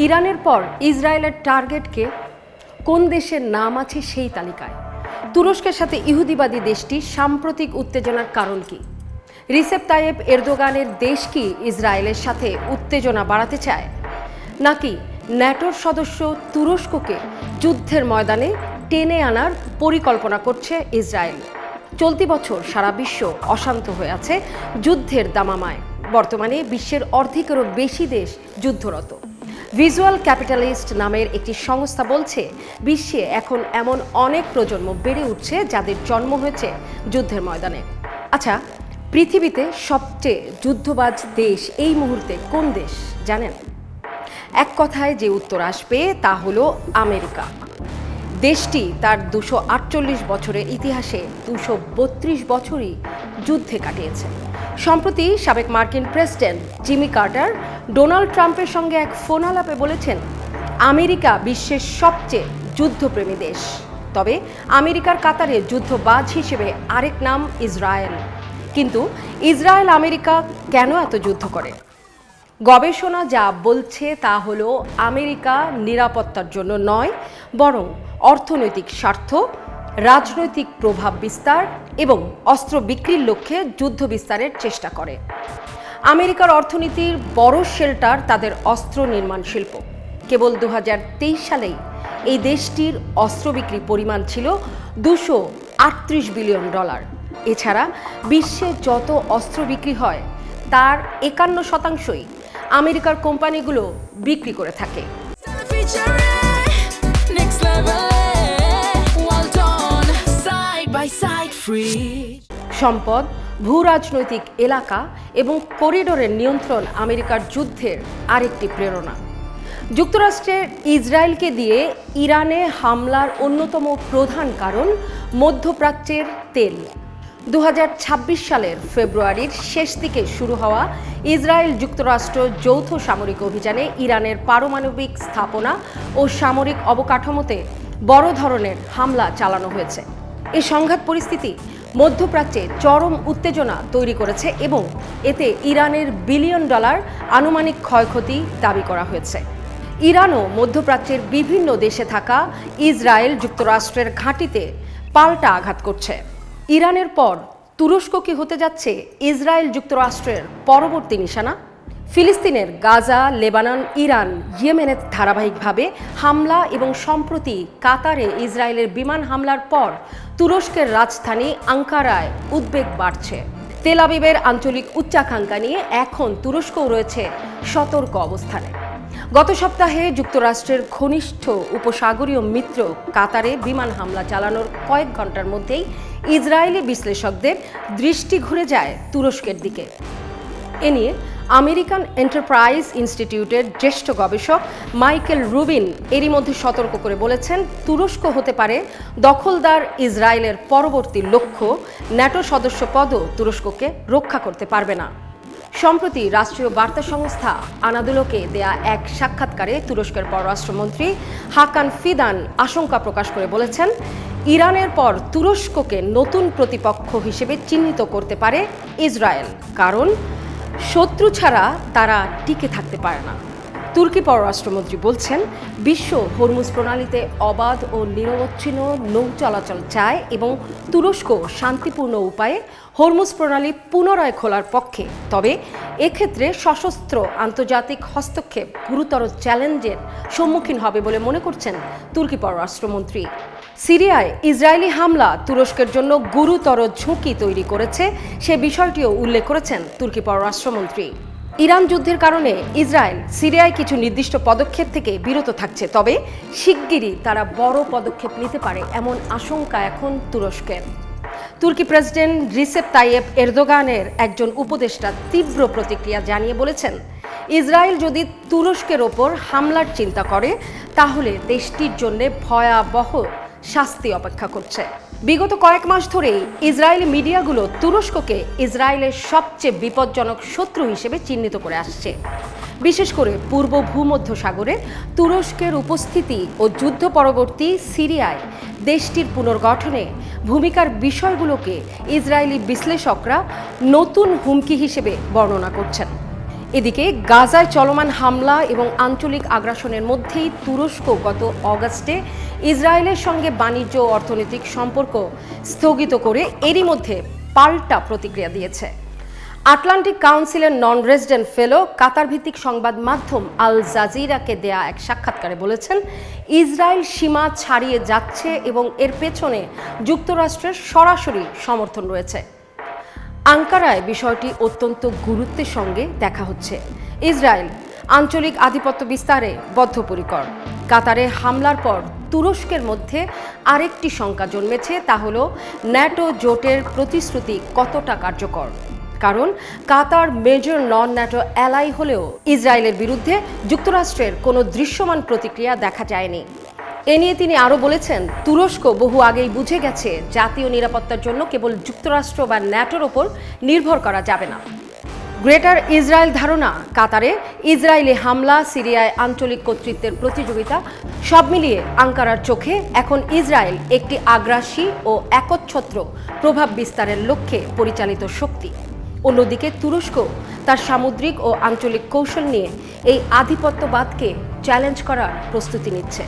ইরানের পর ইসরায়েলের টার্গেটকে কোন দেশের নাম আছে সেই তালিকায়? তুরস্কের সাথে ইহুদিবাদী দেশটি সাম্প্রতিক উত্তেজনার কারণ কি? রিসেপ তাইয়েপ এরদোগানের দেশ কি ইসরায়েলের সাথে উত্তেজনা বাড়াতে চায়, নাকি ন্যাটোর সদস্য তুরস্ককে যুদ্ধের ময়দানে টেনে আনার পরিকল্পনা করছে ইসরায়েল? চলতি বছর সারা বিশ্ব অশান্ত হয়ে আছে যুদ্ধের দামামায়। বর্তমানে বিশ্বের অর্ধেকেরও বেশি দেশ যুদ্ধরত। ভিজুয়াল ক্যাপিটালিস্ট নামের একটি সংস্থা বলছে, বিশ্বে এখন এমন অনেক প্রজন্ম বেড়ে উঠছে যাদের জন্ম হয়েছে যুদ্ধের ময়দানে। আচ্ছা, পৃথিবীতে সবচেয়ে যুদ্ধবাজ দেশ এই মুহূর্তে কোন দেশ জানেন? এক কথায় যে উত্তর আসবে তা হলো আমেরিকা। দেশটি তার 248 বছরের ইতিহাসে 232 বছরই যুদ্ধে কাটিয়েছে। সম্প্রতি সাবেক মার্কিন প্রেসিডেন্ট জিমি কার্টার ডোনাল্ড ট্রাম্পের সঙ্গে এক ফোন আলাপে বলেছেন, আমেরিকা বিশ্বের সবচেয়ে যুদ্ধপ্রেমী দেশ। তবে আমেরিকার কাতারে যুদ্ধবাজ হিসেবে আরেক নাম ইসরায়েল। কিন্তু ইসরায়েল আমেরিকা কেন এত যুদ্ধ করে? গবেষণা যা বলছে তা হলো, আমেরিকা নিরাপত্তার জন্য নয়, বরং অর্থনৈতিক স্বার্থ, রাজনৈতিক প্রভাব বিস্তার এবং অস্ত্র বিক্রির লক্ষ্যে যুদ্ধ বিস্তারের চেষ্টা করে। আমেরিকার অর্থনীতির বড় শেল্টার তাদের অস্ত্র নির্মাণ শিল্প। কেবল 2023 সালেই এই দেশটির অস্ত্র বিক্রি পরিমাণ ছিল $238 বিলিয়ন। এছাড়া বিশ্বে যত অস্ত্র বিক্রি হয় তার 51%ই আমেরিকার কোম্পানিগুলো বিক্রি করে থাকে। সম্পদ, ভূ রাজনৈতিক এলাকা এবং করিডোরের নিয়ন্ত্রণ আমেরিকার যুদ্ধের আরেকটি প্রেরণা। যুক্তরাষ্ট্রের ইসরায়েলকে দিয়ে ইরানে হামলার অন্যতম প্রধান কারণ মধ্যপ্রাচ্যের তেল। 2026 সালের ফেব্রুয়ারির শেষ দিকে শুরু হওয়া ইসরায়েল যুক্তরাষ্ট্র যৌথ সামরিক অভিযানে ইরানের পারমাণবিক স্থাপনা ও সামরিক অবকাঠামোতে বড় ধরনের হামলা চালানো হয়েছে। এই সংঘাত পরিস্থিতি মধ্যপ্রাচ্যে চরম উত্তেজনা তৈরি করেছে এবং এতে ইরানের $1 বিলিয়ন আনুমানিক ক্ষয়ক্ষতি দাবি করা হয়েছে। ইরানও মধ্যপ্রাচ্যের বিভিন্ন দেশে থাকা ইসরায়েল যুক্তরাষ্ট্রের ঘাঁটিতে পাল্টা আঘাত করছে। ইরানের পর তুরস্ক কি হতে যাচ্ছে ইসরায়েল যুক্তরাষ্ট্রের পরবর্তী নিশানা? ফিলিস্তিনের গাজা, লেবানন, ইরান, ইয়েমেনে ধারাবাহিকভাবে হামলা এবং সম্প্রতি কাতারে ইসরায়েলের বিমান হামলার পর তুরস্কের রাজধানী আঙ্কারায় উদ্বেগ বাড়ছে। তেল আবিবের আঞ্চলিক উচ্চাকাঙ্ক্ষা নিয়ে এখন তুরস্কও রয়েছে সতর্ক অবস্থানে। গত সপ্তাহে যুক্তরাষ্ট্রের ঘনিষ্ঠ উপসাগরীয় মিত্র কাতারে বিমান হামলা চালানোর কয়েক ঘন্টার মধ্যেই ইসরায়েলি বিশ্লেষকদের দৃষ্টি ঘুরে যায় তুরস্কের দিকে। এ নিয়ে আমেরিকান এন্টারপ্রাইজ ইনস্টিটিউটের জ্যেষ্ঠ গবেষক মাইকেল রুবিন এরই মধ্যে সতর্ক করে বলেছেন, তুরস্ক হতে পারে দখলদার ইসরায়েলের পরবর্তী লক্ষ্য। ন্যাটো সদস্য পদও তুরস্ককে রক্ষা করতে পারবে না। সম্প্রতি রাষ্ট্রীয় বার্তা সংস্থা আনাদোলোকে দেয়া এক সাক্ষাৎকারে তুরস্কের পররাষ্ট্রমন্ত্রী হাকান ফিদান আশঙ্কা প্রকাশ করে বলেছেন, ইরানের পর তুরস্ককে নতুন প্রতিপক্ষ হিসেবে চিহ্নিত করতে পারে ইসরায়েল, কারণ শত্রু ছাড়া তারা টিকে থাকতে পারে না। তুর্কি পররাষ্ট্রমন্ত্রী বলছেন, বিশ্ব হরমুজ প্রণালীতে অবাধ ও নিরবচ্ছিন্ন নৌ চলাচল চায় এবং তুরস্ক শান্তিপূর্ণ উপায়ে হরমুজ প্রণালী পুনরায় খোলার পক্ষে। তবে এক্ষেত্রে সশস্ত্র আন্তর্জাতিক হস্তক্ষেপ গুরুতর চ্যালেঞ্জের সম্মুখীন হবে বলে মনে করছেন তুর্কি পররাষ্ট্রমন্ত্রী। সিরিয়ায় ইসরায়েলি হামলা তুরস্কের জন্য গুরুতর ঝুঁকি তৈরি করেছে, সে বিষয়টিও উল্লেখ করেছেন তুর্কি পররাষ্ট্রমন্ত্রী। ইরান যুদ্ধের কারণে ইসরায়েল সিরিয়ায় কিছু নির্দিষ্ট পদক্ষেপ থেকে বিরত থাকছে, তবে শিগগিরই তারা বড় পদক্ষেপ নিতে পারে এমন আশঙ্কা এখন তুরস্কের। তুর্কি প্রেসিডেন্ট রিসেপ তাইয়েপ এরদোগানের একজন উপদেষ্টা তীব্র প্রতিক্রিয়া জানিয়ে বলেছেন, ইসরায়েল যদি তুরস্কের ওপর হামলার চিন্তা করে তাহলে দেশটির জন্য ভয়াবহ শাস্তি অপেক্ষা করছে। বিগত কয়েক মাস ধরেই ইসরায়েলি মিডিয়াগুলো তুরস্ককে ইসরায়েলের সবচেয়ে বিপজ্জনক শত্রু হিসেবে চিহ্নিত করে আসছে। বিশেষ করে পূর্ব ভূমধ্যসাগরে তুরস্কের উপস্থিতি ও যুদ্ধ পরবর্তী সিরিয়ায় দেশটির পুনর্গঠনে ভূমিকার বিষয়গুলোকে ইসরায়েলি বিশ্লেষকরা নতুন হুমকি হিসেবে বর্ণনা করছেন। এদিকে গাজায় চলমান হামলা এবং আঞ্চলিক আগ্রাসনের মধ্যেই তুরস্ক গত অগাস্টে ইসরায়েলের সঙ্গে বাণিজ্য ও অর্থনৈতিক সম্পর্ক স্থগিত করে এরই মধ্যে পাল্টা প্রতিক্রিয়া দিয়েছে। আটলান্টিক কাউন্সিলের নন রেসিডেন্ট ফেলো কাতার ভিত্তিক সংবাদ মাধ্যম আল জাজিরাকে দেয়া এক সাক্ষাৎকারে বলেছেন, ইসরায়েল সীমা ছাড়িয়ে যাচ্ছে এবং এর পেছনে যুক্তরাষ্ট্রের সরাসরি সমর্থন রয়েছে। আঙ্কারায় বিষয়টি অত্যন্ত গুরুত্বের সঙ্গে দেখা হচ্ছে। ইসরায়েল আঞ্চলিক আধিপত্য বিস্তারে বদ্ধপরিকর। কাতারে হামলার পর তুরস্কের মধ্যে আরেকটি শঙ্কা জন্মেছে, তা হল ন্যাটো জোটের প্রতিশ্রুতি কতটা কার্যকর। কারণ কাতার মেজর নন ন্যাটো অ্যালাই হলেও ইসরায়েলের বিরুদ্ধে যুক্তরাষ্ট্রের কোনো দৃশ্যমান প্রতিক্রিয়া দেখা যায়নি। এ নিয়ে তিনি আরও বলেছেন, তুরস্ক বহু আগেই বুঝে গেছে জাতীয় নিরাপত্তার জন্য কেবল যুক্তরাষ্ট্র বা ন্যাটোর ওপর নির্ভর করা যাবে না। গ্রেটার ইসরায়েল ধারণা, কাতারে ইসরায়েলি হামলা, সিরিয়ায় আঞ্চলিক কর্তৃত্বের প্রতিযোগিতা, সব মিলিয়ে আঙ্কারার চোখে এখন ইসরায়েল একটি আগ্রাসী ও একচ্ছত্র প্রভাব বিস্তারের লক্ষ্যে পরিচালিত শক্তি। অন্যদিকে তুরস্ক তার সামুদ্রিক ও আঞ্চলিক কৌশল নিয়ে এই আধিপত্যবাদকে চ্যালেঞ্জ করার প্রস্তুতি নিচ্ছে।